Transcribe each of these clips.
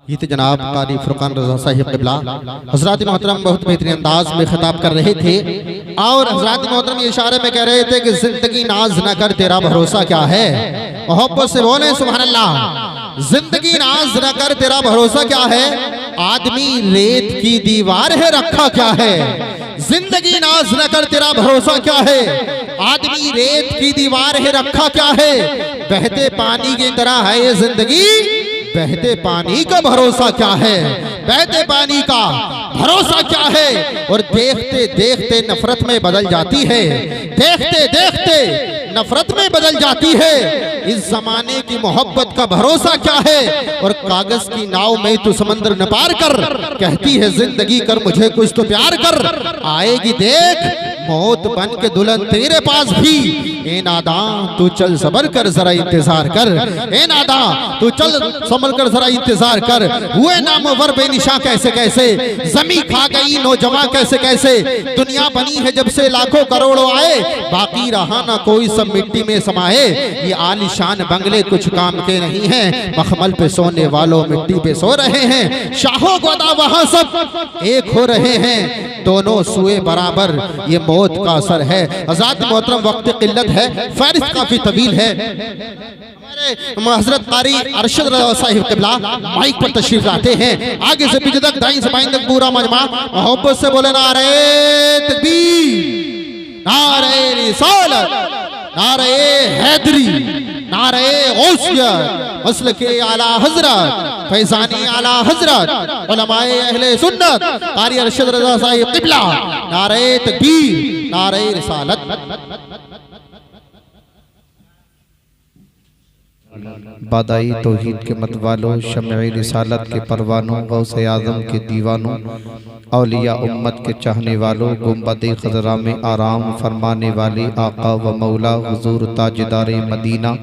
ये थे जनाब कारी फुरकान रज़ा साहिब क़िबला। हज़रात मोहतरम बहुत बेहतरीन अंदाज में खिताब कर रहे थे और हज़रात मोहतरम ये इशारे में कह रहे थे कि जिंदगी नाज न कर तेरा भरोसा क्या है। मोहब्बत से बोले सुभान अल्लाह। जिंदगी नाज न कर तेरा भरोसा क्या है, आदमी रेत की दीवार है रखा क्या है। जिंदगी नाज न कर तेरा भरोसा क्या है, आदमी रेत की दीवार है रखा क्या है। बहते पानी की तरह है ये जिंदगी, बहते पानी का भरोसा क्या है, बहते पानी का भरोसा क्या है। और देखते देखते नफरत में बदल जाती है, देखते देखते नफरत में बदल जाती है। इस जमाने की मोहब्बत का भरोसा क्या है। और कागज की नाव में तू समंदर न पार कर, कहती है जिंदगी कर मुझे कुछ तो प्यार कर। आएगी देख मौत बन के दुल्हन तेरे पास भी। ए नादा तू चल सबर कर जरा इंतजार कर, ए नादा तू चल संभल कर जरा इंतजार कर। हुए नामवर बेनिशा कैसे कैसे, जमी खा गई नौजवान कैसे कैसे। दुनिया बनी है जब से लाखों करोड़ों आए, बाकी रहा ना कोई सब मिट्टी में समाए। ये आलिशान बंगले कुछ काम के नहीं हैं, मखमल पे सोने वालों मिट्टी पे सो रहे हैं। शाहों गोदा वहां सब एक हो रहे हैं, दोनों सुए बराबर ये मौत का असर है। हज़रात मोहतरम वक्त किल्लत है, फहरिस्त काफी तवील है। हमारे हजरत कारी अरशद रज़ा साहिब क़िबला माइक पर तशरीफ लाते हैं। आगे से पीछे तक दाईं से बाईं तक पूरा मजमा मोहब्बत से बोले नारे तकबीर, नारे रिसालत, नारे हैदरी, नारे गौसियत, मसल के आला हजरत, फैजानी आला हजरत, उलमाए अहले सुन्नत, कारी अरशद रज़ा साहिब क़िबला, नारे तकबीर, नारे रिसालत। बादाई तौहीद के मतवालों, शम्ए रिसालत के परवानों, गौसे आज़म के दीवानों, औलिया उम्मत के चाहने वालों, गुंबद खज़रा में आराम फरमाने वाले आका व मौला हुजूर ताजदार मदीना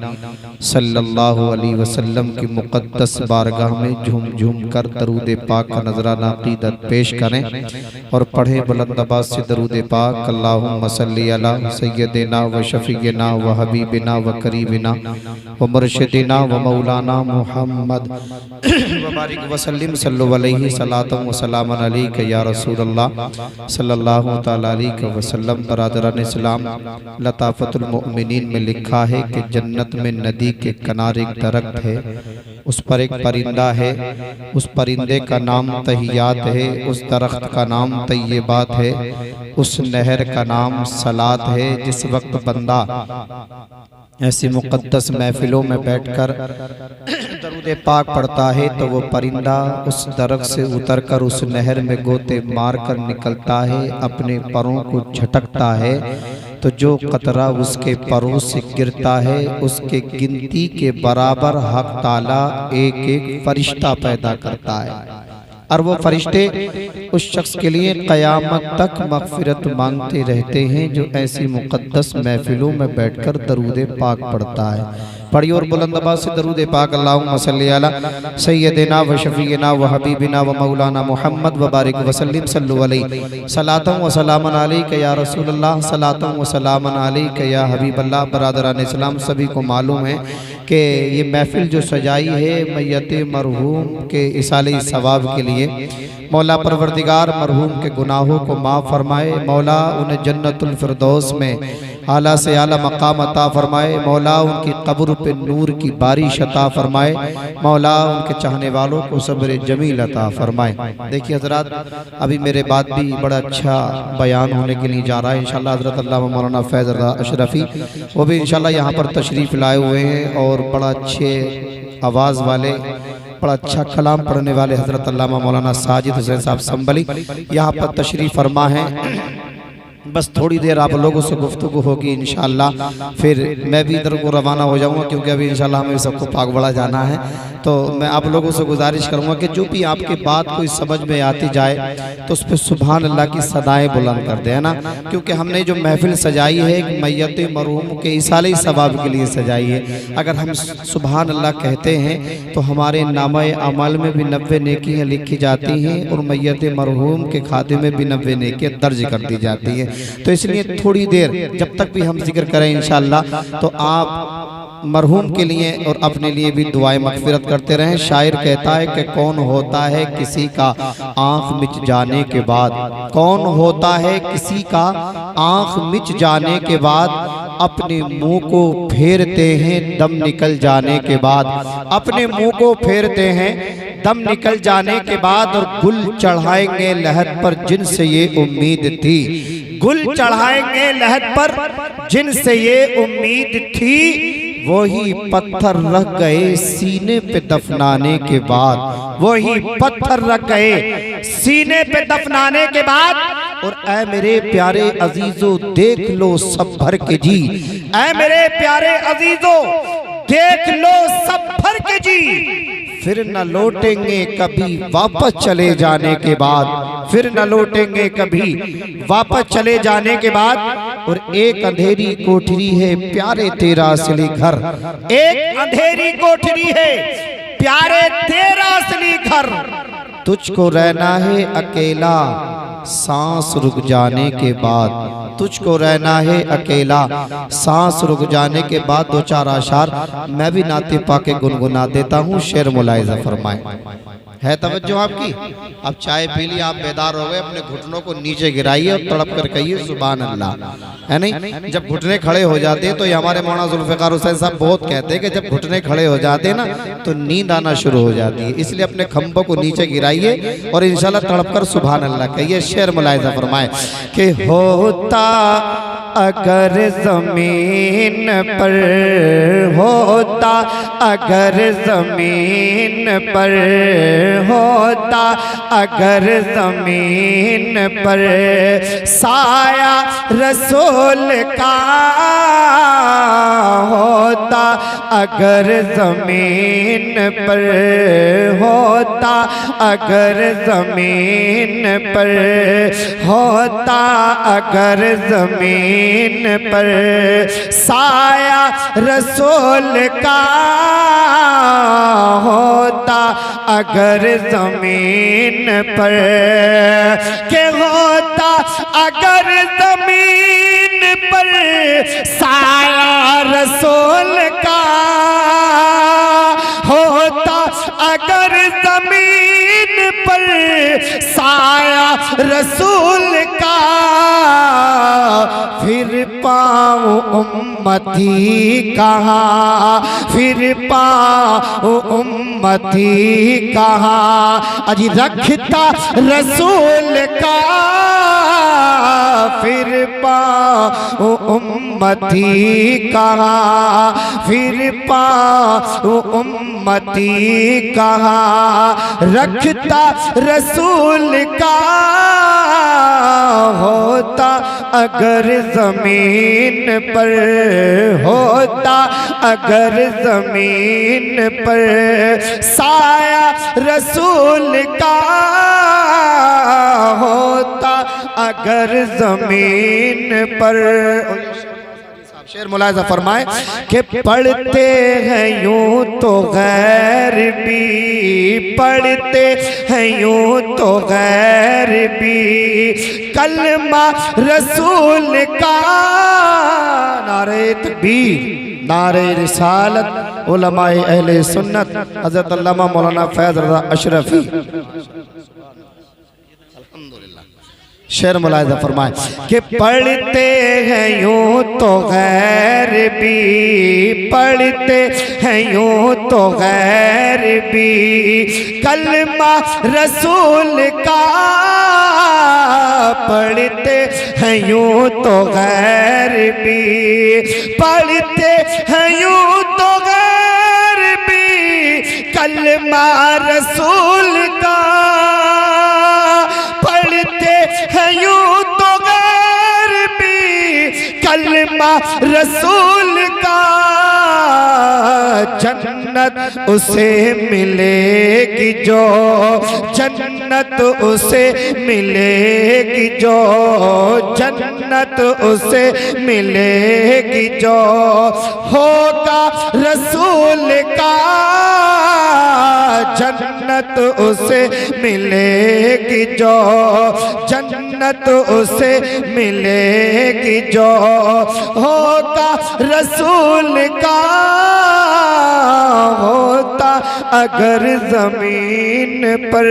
सल्लल्लाहु अलैहि वसल्लम की मुक़द्दस बारगाह में झूम झूम कर दरूद पाक का नजराना अक़ीदत पेश करें और पढ़े बुलंद आवाज़ से दरूद पाक। अल्लाहुम्मा सल्ली अला सय्यदिना व शफ़ीना व हबीबिना व करीबिना व मुर्शिदिना व मौलाना मुहम्मद व बारिक वसल्लिम सल्लल्लाहु अलैहि सलातम व सलामन अलैका या रसूलल्लाह सल्लल्लाहु तआला अलैहि वसल्लम। बरादरान इस्लाम, लताफ़तुल मोमिनीन में लिखा है कि जन्नत में नदी के किनारे एक दरख्त है, उस पर एक परिंदा है, उस परिंदे का नाम तहियात है, उस दरख्त का नाम तय्यबात है, उस नहर का नाम सलात है। जिस वक्त बंदा ऐसी मुक़द्दस महफिलों में बैठकर दरूद पाक पढ़ता है तो वो परिंदा उस दरख्त से उतरकर उस नहर में गोते मारकर निकलता है, अपने परों को झटकता है तो जो कतरा उसके परों से गिरता है उसके गिनती के बराबर हक ताला एक एक फरिश्ता पैदा करता है। और वो फरिश्ते उस शख्स के लिए क़यामत तक मग़फ़िरत मांगते रहते हैं जो ऐसी मुक़द्दस महफिलों में बैठकर दरूद पाक पढ़ता है। पढ़िए और बुलंद आवाज़ से दरूद पाक। अल्लाहुम्मा सल्ली अला सय्यदिना व शफ़ीना व हबीबिना व मौलाना मुहम्मद व बारिक वसल्लिम सल्लल्लाहु अलैहि सलातम व सलामन अलैका या रसूलल्लाह, सलातम व सलामन अलैका या हबीबल्लाह। बरादरान इस्लाम, सभी को मालूम है कि ये महफिल जो सजाई है मैयत मरहूम के इसाले सवाब के लिए, मौला परवरदिगार मरहूम के गुनाहों को माफ़ फरमाए, मौला उन्हें जन्नतुल फिरदौस में आला से आला मकाम अता फरमाए, मौला उनकी कब्र पे नूर की बारिश अता फरमाए, मौला उनके चाहने वालों को सब्र जमील अता फरमाए। देखिए हजरात, अभी मेरे बाद भी बड़ा अच्छा बयान होने के लिए जा रहा है इंशाल्लाह। हजरत अल्लामा मौलाना फैज़ रज़ा अशरफी वो भी इंशाल्लाह यहाँ पर तशरीफ़ लाए हुए हैं और बड़ा अच्छे आवाज़ वाले, बड़ा अच्छा कलाम पढ़ने वाले हजरत अल्लामा मौलाना साजिद हुसैन साहब संबली यहाँ पर तशरीफ़ फरमा है। बस थोड़ी देर आप लोगों से गुफ्तगू होगी इंशाअल्लाह, फिर मैं भी इधर को रवाना हो जाऊंगा क्योंकि अभी इंशाअल्लाह हमें सबको पाकबड़ा जाना है। तो मैं आप लोगों से गुजारिश करूंगा कि जो भी आपके बात कोई समझ में आती जाए तो उस पर सुभान अल्लाह की सदाएं बुलंद कर दे, है ना। क्योंकि हमने जो महफिल सजाई है मैयत मरहूम के इसाले सवाब के लिए सजाई है। अगर हम सुभान अल्लाह कहते हैं तो हमारे नामे अमल में भी 90 नेकियाँ लिखी जाती हैं और मैयत मरहूम के खाते में भी 90 नेकियाँ दर्ज कर दी जाती हैं। तो इसलिए थोड़ी देर जब तक भी हम जिक्र करें इंशाअल्लाह तो आप मरहूम के लिए और अपने लिए भी दुआएं मगफिरत करते रहें। शायर कहता है कि कौन होता है किसी का आंख मिच जाने के बाद, कौन होता है किसी का आंख मिच जाने के बाद, अपने मुंह को फेरते हैं दम निकल जाने के बाद, अपने मुंह को फेरते हैं दम निकल जाने के बाद, और गुल चढ़ाएंगे लहद पर जिनसे ये उम्मीद थी, गुल चढ़ाएंगे लहद पर जिनसे ये उम्मीद थी, वही पत्थर रख गए सीने पे दफनाने के बाद, वही पत्थर रख गए सीने पे दफनाने के बाद। और ऐ मेरे प्यारे अजीजों देख लो सब भर के जी, ऐ मेरे प्यारे अजीजों देख लो सब भर के जी, फिर न लौटेंगे कभी वापस चले जाने के बाद, फिर न लौटेंगे कभी वापस चले जाने के बाद। और एक अंधेरी कोठरी है प्यारे तेरा असली घर, एक अंधेरी कोठरी है प्यारे तेरा असली घर, तुझको रहना है अकेला सांस रुक जाने के बाद, तुझको रहना है अकेला सांस रुक जाने के बाद। दो चार आशार मैं भी नाते पाके गुनगुना देता हूँ, शेर मुलाहिजा फरमाए। है तवज्जो आपकी? अब चाय पी ली, आप बेदार हो गए, अपने घुटनों को नीचे गिराइए और तड़प कर कहिए सुभान अल्लाह, है नहीं? जब घुटने खड़े हो जाते हैं तो ये हमारे मौलाना जुल्फ़िकार हुसैन साहब बहुत कहते हैं कि जब घुटने खड़े हो जाते हैं ना तो नींद आना शुरू हो जाती है, इसलिए अपने खंभों को नीचे गिराइए और इंशाल्लाह तड़प कर सुभान अल्लाह कहिए। शेर मुलाहिजा फरमाए कि होता अगर जमीन पर, होता अगर जमीन पर, होता अगर जमीन पर साया रसूल का, होता अगर जमीन पर, होता अगर जमीन पर, होता अगर जमीन पर साया रसूल का, होता अगर जमीन पर, के होता अगर जमीन पर साया रसूल का, होता अगर जमीन पर साया रसूल का, फिर पाऊं उम्मती कहाँ, फिर पाऊं उम्मती कहाँ, अजी रखता रसूल का, फिर पाऊं उम्मती कहाँ, फिर पाऊं उम्मती कहाँ, रखता रसूल का, होता अगर जमीन पर, होता अगर जमीन पर साया रसूल का, होता अगर जमीन पर। शेर मुलाहिजा फरमाए कि पढ़ते हैं यूं तो गैर भी, पढ़ते हैं यूं तो गैर भी, कलमा रसूल का, नारे तकबीर नारे रिसालत, उलमाए अहले सुन्नत हज़रत अल्लामा मौलाना फैज़ रज़ा अशरफी। शेर मुलाहिजा फरमाए कि पढ़ते हैं यूं तो गैर भी, पढ़ते हैं यूं तो गैर भी, कलमा रसूल का, पढ़ते हैं यूं तो गैर भी, पढ़ते हैं यूं तो गैर भी, कलमा रसूल का, पढ़ते हैं यूं तो गैर भी, कलमा रसूल का, जन्नत उसे मिलेगी जो, जन्नत उसे मिलेगी जो, जन्नत उसे मिलेगी जो, होगा रसूल का, जन्नत उसे मिलेगी जो, जन्नत उसे मिलेगी जो होगा रसूल का होता अगर जमीन पर।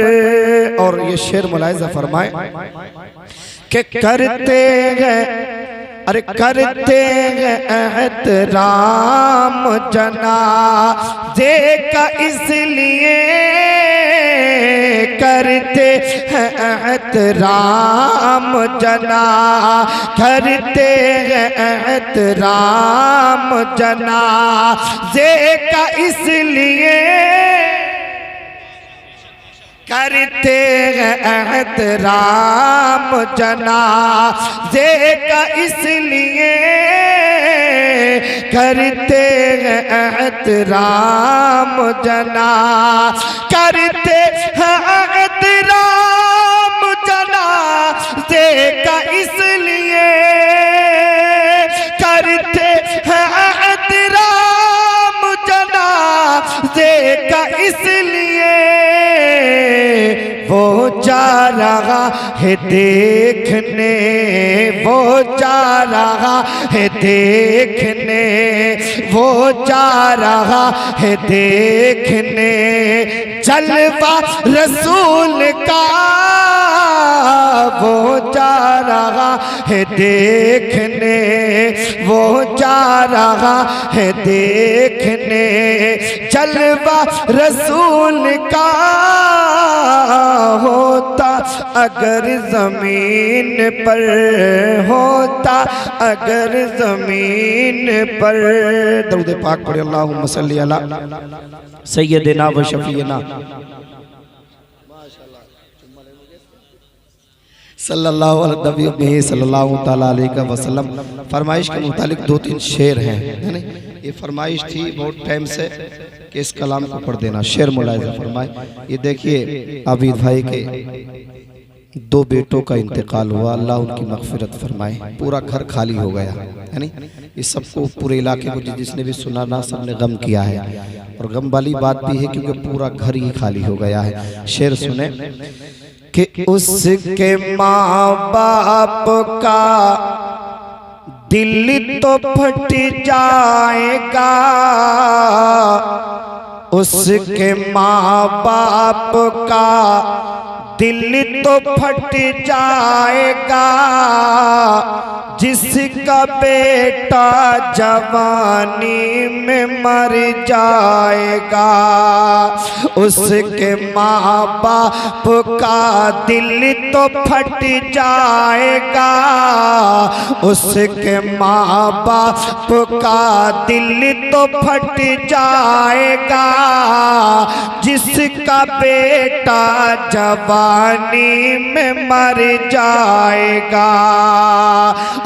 और ये शेर मुलाहिजा फरमाए कि करते हैं, अरे करते हैं एहतराम जनाज़े का, इसलिए करते हैं एहतराम जना, करते हैं एहतराम जनाज़े का, इसलिए करते हैं एहतराम जनाज़े का, इसलिए करते हैं एहतराम जना, करते हैं एहतराम जनाज़े का, इसलिए करते हैं एहतराम जनाज़े का, इसलिए वो जा रहा है देखने, वो जा रहा है देखने, वो जा रहा है देखने जलवा रसूल का, वो जा रहा है देखने, वो जा रहा है देखने जलवा रसूल का होता अगर जमीन पर, होता अगर जमीन पर। दरूद पाक पढ़े अल्लाहुम्मा सल्ली अला सय्यदिना व शफीना सल्लल्लाहु अलैहि वसल्लम। फरमाइश के मुतालिक 2-3 शेर हैं, है ना। ये फरमाइश थी बहुत टाइम से कि इस कलाम को पढ़ देना। शेर मुलाहिजा फरमाए। ये देखिए आबिद भाई के 2 बेटों का इंतकाल हुआ, अल्लाह उनकी मगफिरत फरमाए। पूरा घर खाली हो गया, है नहीं। इस सबको पूरे इलाके को जिसने भी सुना ना, सबने गम किया है। और गम वाली बात भी है क्योंकि पूरा घर ही खाली हो गया है। शेर सुने कि उसके माँ बाप का दिल तो फट जाएगा, उसके माँ बाप का दिल तो फट जाएगा, जिसका बेटा जवानी में मर जाएगा, उसके माँ बाप का दिल तो फट जाएगा, उसके माँ बाप का दिल तो फट जाएगा, जिसका बेटा जवानी में मर जाएगा।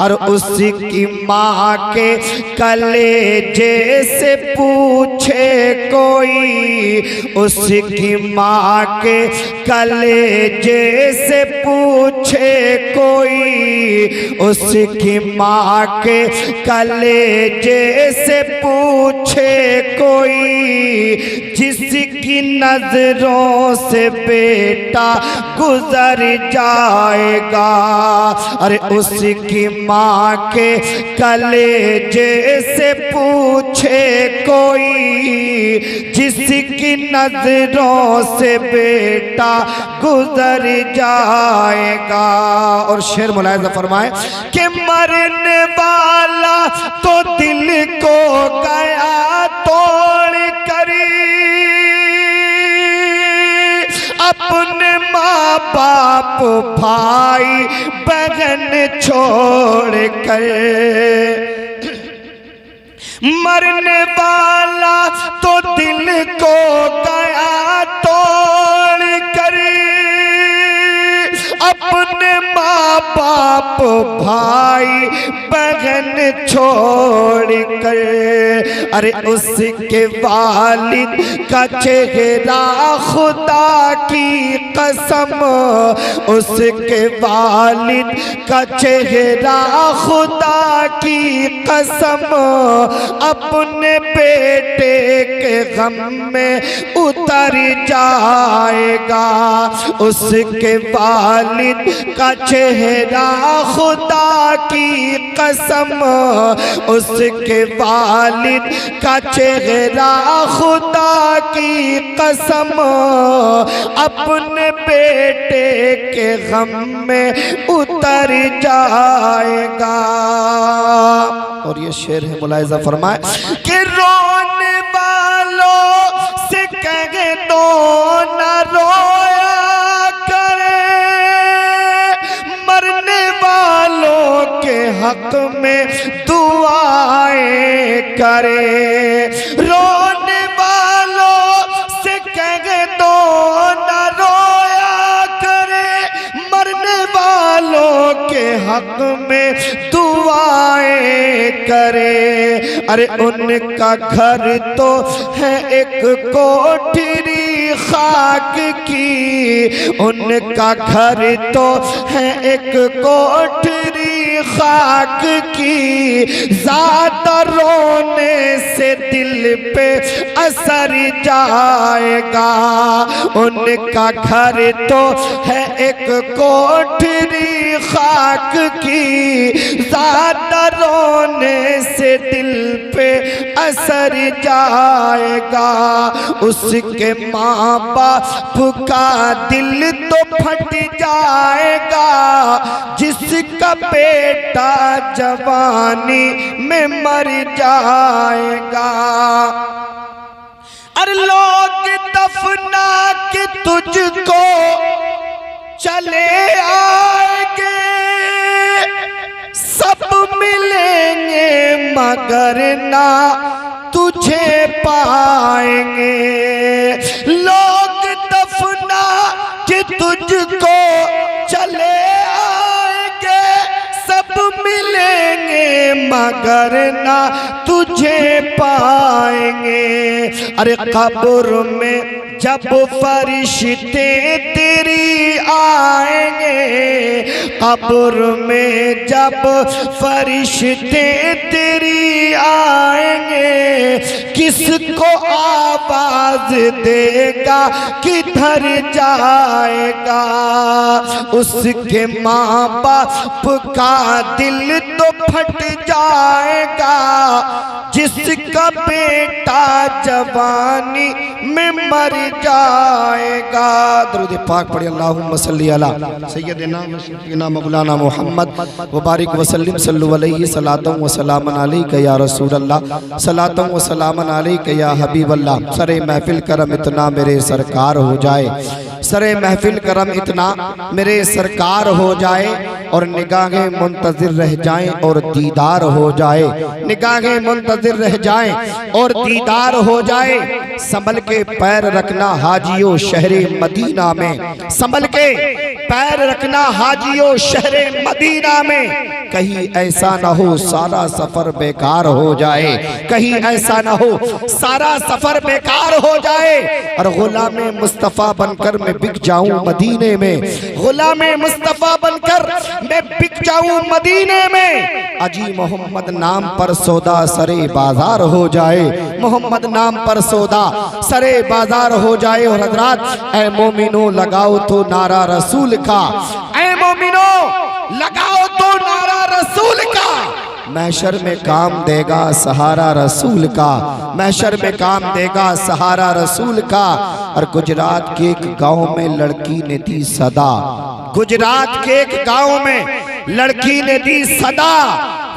और उसकी माँ के कलेजे से पूछे कोई, उसकी माँ के कलेजे से पूछे कोई, उसकी माँ के कलेजे से पूछे कोई, जिसकी नजरों से बेटा गुजर जाएगा। अरे उसकी माँ के कलेजे से पूछे कोई, जिसकी नजरों से बेटा गुजर जाएगा। और शेर मुलाहिजा फरमाए कि मरने वाला तो दिल को गया तोड़ करी, अपने माँ बाप भाई बहन छोड़ कर, मरने वाला तो दिल को गया तोड़ कर, अपने माँ बाप भाई बहन छोड़ कर, अरे उसके वालिद का चेहरा खुदा की कसम, उसके वालिद का चेहरा खुदा की कसम, अपने बेटे के गम में उतर जाएगा। उसके वालिद का चेहरा खुदा की कसम, उसके वालिद का चेहरा खुदा की कसम, अपने बेटे के गम में उतर जाएगा। और ये शेर है, मुलाहिजा फरमाए कि रोने वालों से कहे दो न रोया करे, मरने वालों के हक में दुआएं करे। रोने वालों से कहे दो न रोया करे, मरने वालों के हक में दुआएं करे। अरे उनका घर तो है एक कोठरी खाक की, उनका घर तो है एक कोठरी खाक की, ज़्यादा रोने से दिल पे असर जाएगा। उनका घर तो है एक कोठरी खाक की, ज़्यादा रोने से दिल पे असर जाएगा। उसके माँ बाप का दिल तो फट जाएगा, जिसका बेटा जवानी में मर जाएगा। अरे लोग दफना के तुझको चले आएंगे, सब मिलेंगे मगर ना तुझे पाएंगे। लोग दफना के तुझको चले आएंगे, सब मिलेंगे मगर ना तुझे पाएंगे। अरे कब्र में जब फरिश्ते तेरी आएंगे, कब्र में जब फरिश्ते तेरी आएंगे, किसको आवाज देगा किधर जाएगा। उसके माँ बाप का दिल तो फट जाएगा, जिसका बेटा जवानी में मर जाएगा। दरूद पाक पढ़िए, अल्लाहुम्मा सल्ली अला सय्यदिना व शफीना मौलाना मुहम्मद व बारिक वसल्लिम सल्लु अलैहि सलातन व सलामन अलैका या रसूल अल्लाह, सलातन व सलामन अलैका या हबीब अल्लाह। सरे महफिल करम इतना मेरे सरकार हो जाए, सरे महफिल करम इतना मेरे सरकार हो जाए, और निगाहें मुंतजिर रह जाएं और दीदार हो जाए, निगाहें मुंतजिर रह जाएं और दीदार हो जाए। संभल के पैर रखना हाजियों शहरे मदीना में, संभल के पैर रखना हाजियों शहरे मदीना में। कहीं ऐसा ना हो सारा सफर बेकार हो जाए, कहीं ऐसा ना हो सारा सफर बेकार हो जाए, और गुलामे मुस्तफ़ा बनकर मैं बिक जाऊं मदीने में, गुलामे मुस्तफ़ा बनकर मैं बिक जाऊं मदीने में। अजी मोहम्मद नाम पर सौदा सरे बाजार हो जाए, मोहम्मद नाम पर सौदा सरे बाजार हो जाए। और हजरात ऐ मोमिनो लगाओ तो नारा रसूल का, ऐ मोमिनो लगाओ तो नारा रसूल का। महशर में काम देगा सहारा रसूल का, महशर में काम देगा सहारा रसूल का। और गुजरात के एक गांव में लड़की ने दी सदा, गुजरात के एक गांव में लड़की ने दी सदा,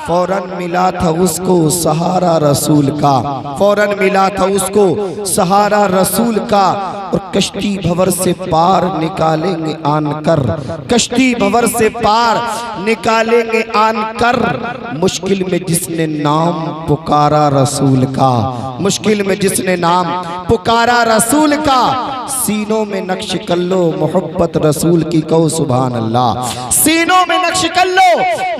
फौरन मिला था उसको सहारा रसूल का, फौरन मिला था उसको सहारा रसूल का। और कश्ती भंवर से पार निकालेंगे आन कर, कश्ती भंवर से पार निकालेंगे आन कर। मुश्किल में जिसने नाम पुकारा रसूल का, मुश्किल में जिसने नाम पुकारा रसूल का। सीनों में नक्श कर लो मोहब्बत रसूल की, कहो सुभान अल्लाह। सीनों में नक्श कर लो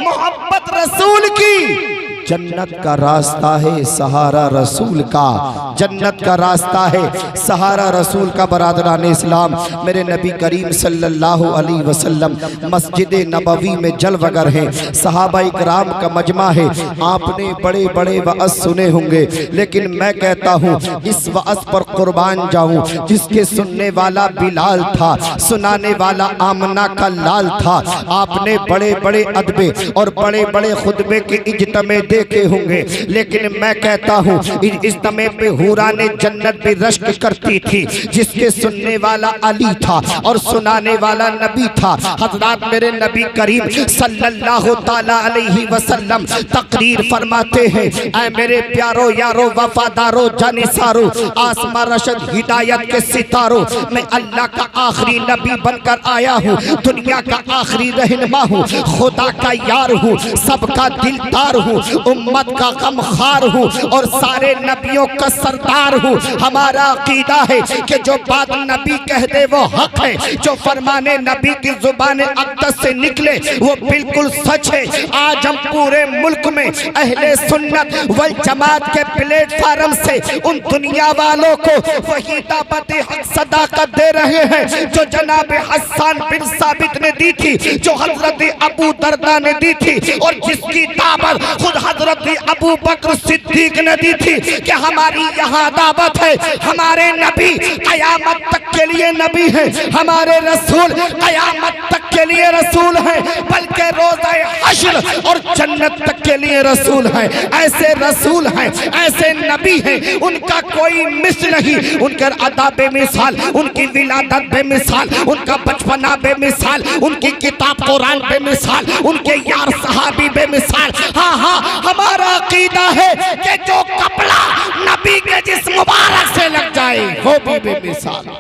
मोहब्बत रसूल की। जन्नत का रास्ता है सहारा रसूल का, जन्नत का रास्ता है सहारा रसूल का। बरादरान इस्लाम, मेरे नबी करीम सल्लल्लाहु अलैहि वसल्लम मस्जिद नबवी में जलवगर हैं, सहाबाई कराम का मजमा है। आपने बड़े बड़े वअज़ सुने होंगे, लेकिन मैं कहता हूँ इस वअज़ पर कुर्बान जाऊँ जिसके सुनने वाला बिलाल था, सुनाने वाला आमना का लाल था। आपने बड़े बड़े अदबे और बड़े बड़े खुतबे के इज्तमे देखे होंगे, लेकिन मैं कहता हूँ इस इज्तमे पे हूरा ने जन्नत भी रश्क करती थी, जिसके सुनने वाला अली था और सुनाने वाला नबी था। हज़रात मेरे नबी करीम सल्लल्लाहु ताला अलैहि वसल्लम तकरीर फरमाते हैं, ऐ मेरे प्यारो यारो वफादारो जानिसारो आसमा रशद हिदायत के सितारो, मैं अल्लाह का आखिरी नबी बनकर आया हूँ, दुनिया का आखिरी रहनुमा हूँ, खुदा का यार हूँ, सबका दिलदार हूँ, उम्मत का गमखार हूँ और सारे नबियों का सरदार हूँ। हमारा अकीदा है कि जो बात नबी कह दे वो हक है, जो फरमाने नबी की जुबान अक़दस से निकले वो बिल्कुल सच है। आज हम पूरे मुल्क में अहले सुन्नत वल जमात के प्लेटफार्म से उन दुनिया वालों को वही दावत हक सदाकत दे रहे हैं जो जनाब हसन बिन साबित ने दी थी, जो हजरत अबू दरदा ने दी थी और जिसकी दावत खुद हजरत अबू बकर सिद्दीक ने दी थी कि हमारी यहाँ दावत है, हमारे नबी कयामत तक के लिए नबी है, हमारे रसूल कयामत तक के लिए रसूल है, बल्कि रोज़े हश्र और जन्नत तक के लिए रसूल है। ऐसे रसूल हैं, ऐसे नबी हैं, उनका कोई मिस्ल नहीं। उनका अदा बेमिसाल, उनकी विलादत बेमिसाल, उनका बचपना बेमिसाल, उनकी किताब कुरान बेमिसाल, उनके यार सहाबी बेमिसाल। हाँ हाँ, हमारा अकीदा है कि जो कपड़ा नबी के जिस मुबारक से लग जाए वो भी बेमिसाल।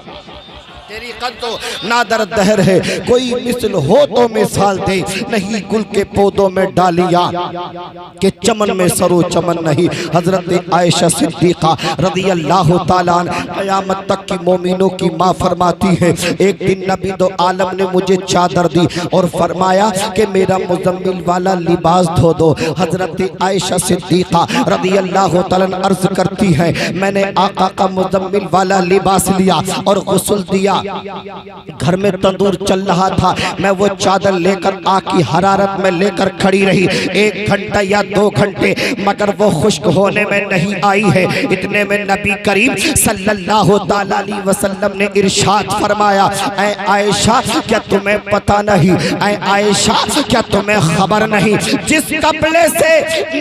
तेरी कद तो नादर दहर है, कोई मिसल हो तो मिसाल दे, नहीं गुल के पौधों में डालिया के चमन में सरो चमन नहीं। हजरत आयशा सिद्दीक़ा रज़ी अल्लाह ताला अन्हा क़यामत तक की मोमिनों की माँ फरमाती है, एक दिन नबी दो आलम ने मुझे चादर दी और फरमाया कि मेरा मुज़म्मिल वाला लिबास धो दो। हजरत आयशा सिद्दीक़ा रज़ी अल्लाह ताला अन्हा अर्ज करती है, मैंने आका का मुज़म्मिल वाला लिबास लिया और गुस्ल दिया। घर में तंदूर चल रहा था, मैं वो चादर लेकर आग की हरारत में लेकर खड़ी रही 1 घंटा या 2 घंटे, मगर वो खुश्क होने में नहीं आई है। इतने में नबी करीम सल्लल्लाहु ताला अलैहि वसल्लम ने इरशाद फरमाया, ऐ आयशा क्या तुम्हें पता नहीं, ऐ आयशा क्या तुम्हें खबर नहीं, जिस कपड़े से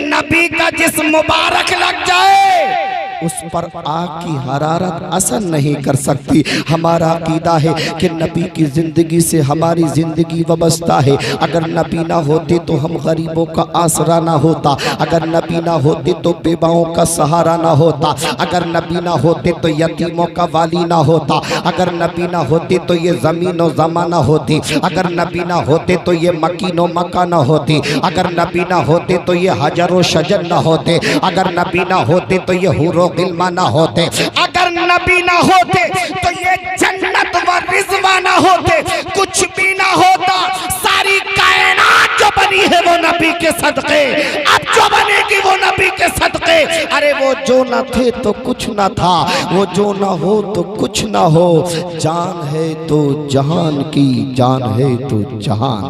नबी का जिस्म मुबारक लग जाए उस पर आग की हरारत असर नहीं कर सकती। हमारा अकीदा है कि नबी की ज़िंदगी से हमारी ज़िंदगी वाबस्ता है। अगर नबी ना होते तो हम गरीबों का आसरा ना होता, अगर नबी ना होते तो बेवाओं का सहारा ना होता, अगर नबी ना होते तो यतीमों का वाली ना होता, अगर नबी ना होते तो ये ज़मीन व ज़माना होती, अगर नबी ना होते तो ये मकीन व मका ना होती, अगर नबी ना होते तो ये हजर व शजर ना होते, अगर नबी ना होते तो ये हुरो गिल्मा ना होते, अगर नबी ना होते तो ये जन्नत व रिज़वा ना होते, कुछ भी ना होता। सारी कायनात जो बनी है वो नबी के सदक़े, अब जो बनेगी वो नबी के सदक़े। अरे वो जो ना थे तो कुछ ना था, वो जो ना हो तो कुछ ना हो, जान है तो जहान की, जान है तो जहान।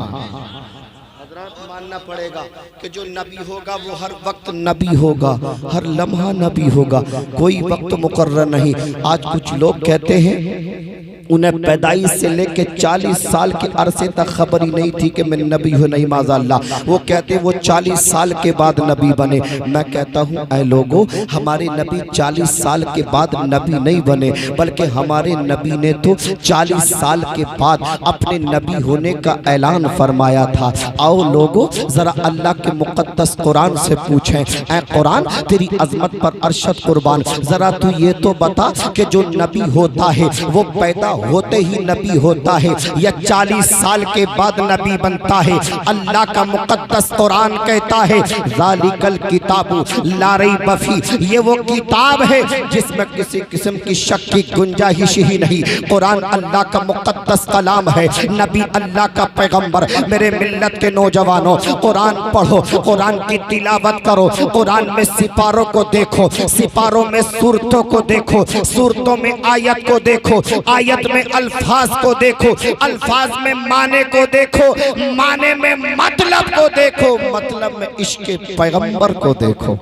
मानना पड़ेगा कि जो नबी होगा वो हर वक्त नबी होगा, हर लम्हा नबी होगा, कोई वक्त मुकर्रर नहीं। आज कुछ लोग कहते हैं उन्हें पैदाइश से लेके 40 साल के अरसे तक खबर ही नहीं थी कि मैं नबी हूँ, नहीं माज़अल्लाह। वो कहते वो 40 साल के बाद नबी बने। मैं कहता हूँ ऐ लोगों, हमारे नबी 40 साल के बाद नबी नहीं बने, बल्कि हमारे नबी ने तो 40 साल के बाद अपने नबी होने का ऐलान फरमाया था। आओ लोगों, जरा अल्लाह के मुकद्दस कुरान से पूछें, ऐ कुरान तेरी अजमत पर अरशद कुर्बान, जरा तू ये तो बता कि जो नबी होता है वो पैदा होते ही नबी होता है या 40 साल के बाद नबी बनता है? अल्लाह का मुकद्दस कुरान कहता है ज़ालिकल किताबु ला रैब फीह, ये वो किताब है जिसमें किसी किस्म की शक की गुंजाइश ही नहीं। कुरान अल्लाह का मुकद्दस कलाम है, नबी अल्लाह का पैगंबर। मेरे मिल्लत के नौजवानों, कुरान पढ़ो, कुरान की तिलावत करो, कुरान में सिपारों को देखो, सिपारों में सूरतों को देखो, सूरतों में आयत को देखो, आयत में अल्फाज को देखो, अल्फाज में माने को देखो, माने में मतलब को देखो, मतलब में इश्क़ पैगंबर को देखो।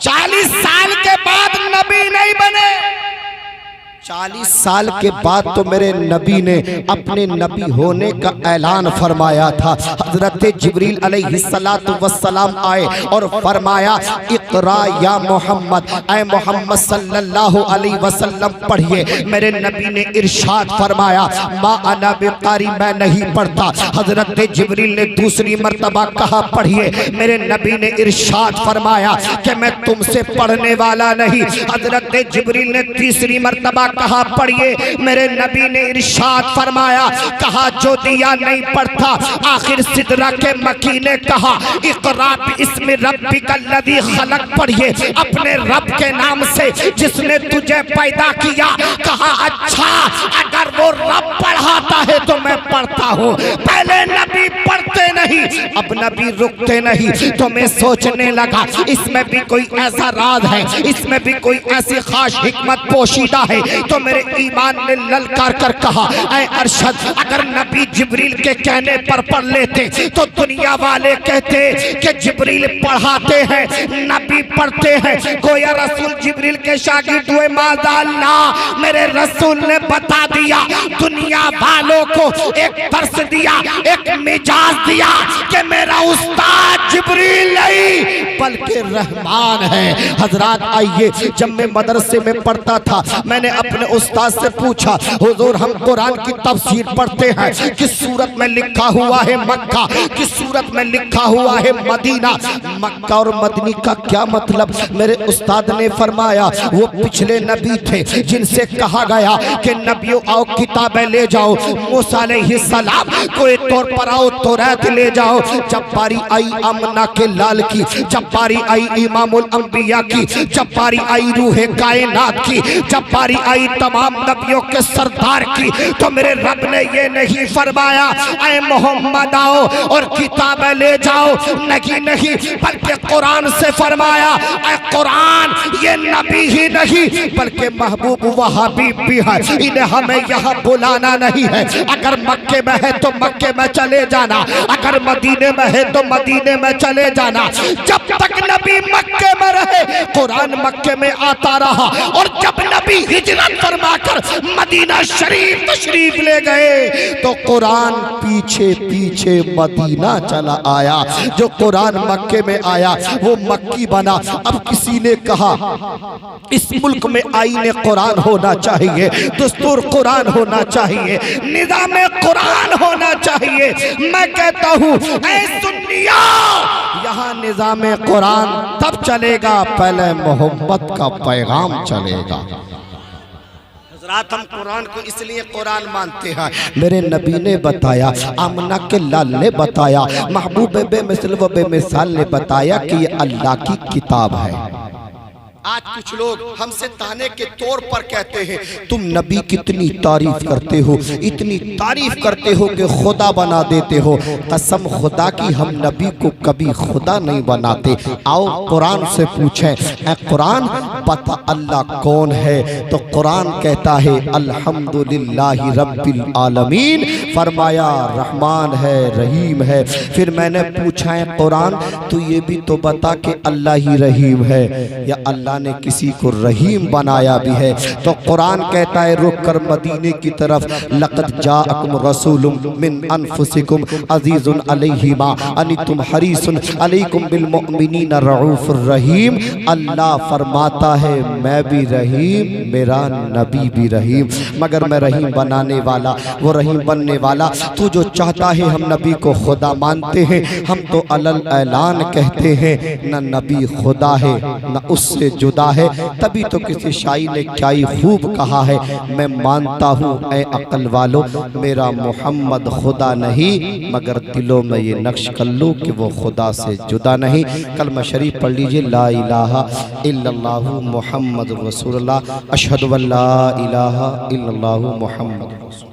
40 साल के बाद नबी नहीं बने, 40 साल के बाद तो मेरे नबी ने अपने नबी होने का ऐलान फरमाया था। हजरत जिब्रील अलैहिस्सलातु वस्सलाम आए और फरमाया इक़रा या मोहम्मद, ऐ मोहम्मद सल्लल्लाहु अलैहि वसल्लम पढ़िए। मेरे नबी ने इरशाद फरमाया मा अना बिकारी, मैं नहीं पढ़ता। हजरत जिब्रील ने दूसरी मर्तबा कहा पढ़िए। मेरे नबी ने इरशाद फरमाया कि मैं तुमसे पढ़ने वाला नहीं। हजरत जिब्रील ने तीसरी मर्तबा कहा पढ़िए। मेरे नबी ने इरशाद फरमाया, कहा जो दिया नहीं पढ़ता। आखिर सिदरा के मकी ने कहा इक़रा बिस्मि रब्बिकल लज़ी खलक़, पढ़िए अपने रब के नाम से जिसने तुझे पैदा किया। कहा अच्छा, अगर वो रब पढ़ाता है तो मैं पढ़ता हूँ। पहले नबी पढ़ते नहीं, अब नबी रुकते नहीं। तो मैं सोचने लगा इसमें भी कोई ऐसा राज है, इसमें भी कोई ऐसी खास हिकमत पोशीदा है। तो मेरे ईमान ने ललकार कर कहा ऐ अरशद, अगर नबी जिब्रील के कहने पर पढ़ लेते तो दुनिया वाले कहते कि जिब्रील पढ़ाते हैं, नबी पढ़ते हैं। गोया रसूल जिब्रील के शागिर्द हुए। माज़अल्लाह, मेरे रसूल ने बता दिया, दुनिया वालों को एक दर्स दिया, एक मिजाज दिया कि मेरा उस्ताद जिब्रील नहीं बल्कि रहमान है। हजरात आइए, जब मैं मदरसे में पढ़ता था मैंने अपने उस्ताद से पूछा हुजूर हम कुरान की तफसीर पढ़ते हैं, किस सूरत में लिखा हुआ है मक्का, किस सूरत में लिखा हुआ है मदीना। मक्का और मदनी का क्या मतलब? मेरे उस्ताद ने फरमाया वो पिछले नबी थे जिनसे कहा गया कि नबियों आओ किताबें ले जाओ, मूसा अलैहिस्सलाम कोई तौर पर आओ तौरात ले जाओ। जब बारी आई आमना के लाल की, जब बारी आई इमामुल अंबिया की, जब बारी आई रूहे कायनात की, जब बारी आई तमाम नबियों के सरदार की, तो मेरे रब ने ये नहीं फरमाया ऐ मोहम्मद आओ और किताबें ले जाओ। नहीं नहीं, बल्कि कुरान से फरमाया ऐ कुरान ये नबी ही नहीं बल्कि महबूब व हबीब भी है, इन्हें हमें यहाँ बुलाना नहीं है। अगर मक्के में है तो मक्के में चले जाना, अगर मदीने में है तो मदीने में चले जाना। जब तक नबी मक्के में रहे कुरान मक्के में आता रहा, और जब नबी हिजरत फरमाकर मदीना शरीफ तशरीफ ले गए तो कुरान पीछे पीछे मदीना चला आया। जो कुरान मक्के में आया वो मक्की बना। अब किसी ने कहा इस मुल्क में आईने कुरान होना चाहिए, दस्तूर कुरान होना चाहिए, निज़ाम कुरान होना चाहिए। मैं कहता हूँ ऐ सुन्निया, यहाँ निज़ाम कुरान तब चलेगा पहले मोहब्बत का पैगाम चलेगा। रात हम कुरान को इसलिए कुरान मानते हैं, मेरे नबी ने बताया, आमना के लाल ने बताया, महबूब बेमिसल व बेमिसाल ने बताया कि ये अल्लाह की किताब है। आज कुछ लोग हमसे ताने के तौर पर कहते हैं तुम नबी कितनी तारीफ करते हो, इतनी तारीफ करते हो कि खुदा बना देते हो। कसम खुदा की हम नबी को कभी खुदा नहीं बनाते। आओ कुरान से पूछें ऐ कुरान बता अल्लाह कौन है? तो कुरान कहता है अल्हम्दुलिल्लाहि रब्बिल आलमीन, फरमाया रहमान है रहीम है। फिर मैंने पूछा है कुरान तू ये भी तो बता कि अल्लाह ही रहीम है या अल्लाह अल्लाह ने किसी को रहीम बनाया भी है। तो कुरान कहता है रुक कर मदीने की तरफ, लक़द जाअकुम रसूलुम मिन अनफुसिकुम अज़ीज़ुन अलैहि मा अनितुम हरीसुन अलैकुम बिल मुमिनीना रऊफ़ुर रहीम। अल्लाह फरमाता है मैं भी रहीम, मेरा नबी भी रहीम, मगर मैं रहीम बनाने वाला, वो रहीम बनने वाला। तू जो चाहता है, हम नबी को खुदा मानते हैं, हम तो अलल ऐलान कहते हैं न नबी खुदा है न उससे जुदा है। तभी तो किसी शायर ने क्या ही खूब कहा है, मैं मानता हूँ ऐ अक्ल वालों मेरा मोहम्मद खुदा नहीं, मगर दिलों में ये नक्श कर लो कि वो खुदा से जुदा नहीं। कलमा शरीफ पढ़ लीजिए, ला इलाहा इल्लल्लाहु मुहम्मद रसूलुल्लाह, अशहदु अल्ला इलाहा इल्लल्लाहु मुहम्मद रसूलुल्लाह।